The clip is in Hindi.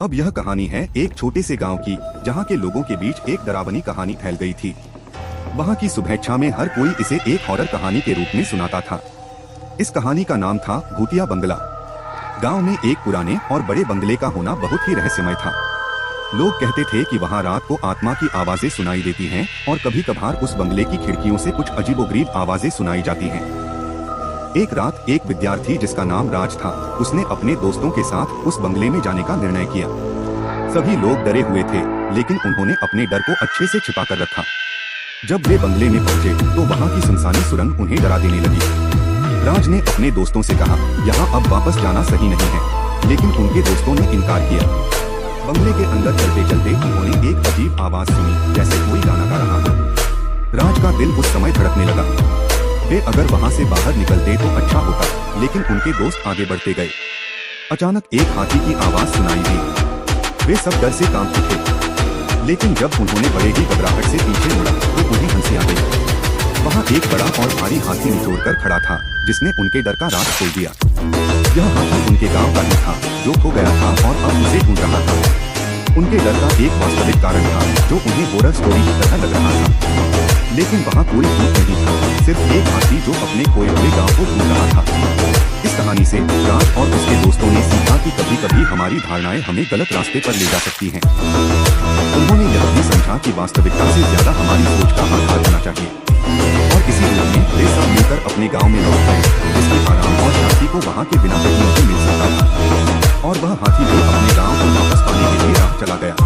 अब यह कहानी है एक छोटे से गांव की, जहां के लोगों के बीच एक डरावनी कहानी फैल गई थी। वहां की सुबह में हर कोई इसे एक हॉरर कहानी के रूप में सुनाता था। इस कहानी का नाम था भूतिया बंगला। गांव में एक पुराने और बड़े बंगले का होना बहुत ही रहस्यमय था। लोग कहते थे कि वहां रात को आत्मा की आवाजें सुनाई देती हैं और कभी कभार उस बंगले की खिड़कियों से कुछ अजीबोगरीब आवाजें सुनाई जाती हैं। एक रात एक विद्यार्थी जिसका नाम राज था, उसने अपने दोस्तों के साथ उस बंगले में जाने का निर्णय किया। सभी लोग डरे हुए थे, लेकिन उन्होंने अपने डर को अच्छे से छिपा कर रखा। जब वे बंगले में पहुंचे तो वहां की सुनसानी सुरंग उन्हें डरा देने लगी। राज ने अपने दोस्तों से कहा, यहाँ अब वापस जाना सही नहीं है, लेकिन उनके दोस्तों ने इनकार किया। बंगले के अंदर चलते चलते उन्होंने एक अजीब आवाज सुनी, जैसे कोई गाना गा रहा था। राज का दिल उस समय धड़कने लगा। वे अगर वहां से बाहर निकलते तो अच्छा होता, लेकिन उनके दोस्त आगे बढ़ते गए। अचानक एक हाथी की आवाज सुनाई दी। वे सब डर से कांप उठे, लेकिन जब उन्होंने बड़े ही घबराहट से पीछे मुड़ा तो उन्हें हंसी आ गई। वहां एक बड़ा और भारी हाथी निचोड़ कर खड़ा था, जिसने उनके डर का राज खोल दिया। यह हाथी उनके गांव का ही था, जो खो गया था और अब उसे ढूंढ रहा था। उनके डर का एक वास्तविक कारण था, जो उन्हें हॉरर स्टोरी की तरह लग रहा था। लेकिन वहाँ कोई भूत नहीं था, सिर्फ एक हाथी जो अपने खोए हुए गांव को ढूंढ रहा था। इस कहानी से राज और उसके दोस्तों ने सीखा कि कभी कभी हमारी धारणाएं हमें गलत रास्ते पर ले जा सकती हैं। उन्होंने यह भी समझा कि वास्तविकता से ज्यादा हमारी सोच का आधार होना चाहिए। और इसी रूप में वे सब मिलकर अपने गाँव में लौट गए, जिसके आराम और शांति को वहाँ के बिना कहीं नहीं मिल सकता था। और वह हाथी जो अपने गाँव को वापस पाने के लिए राह चला गया।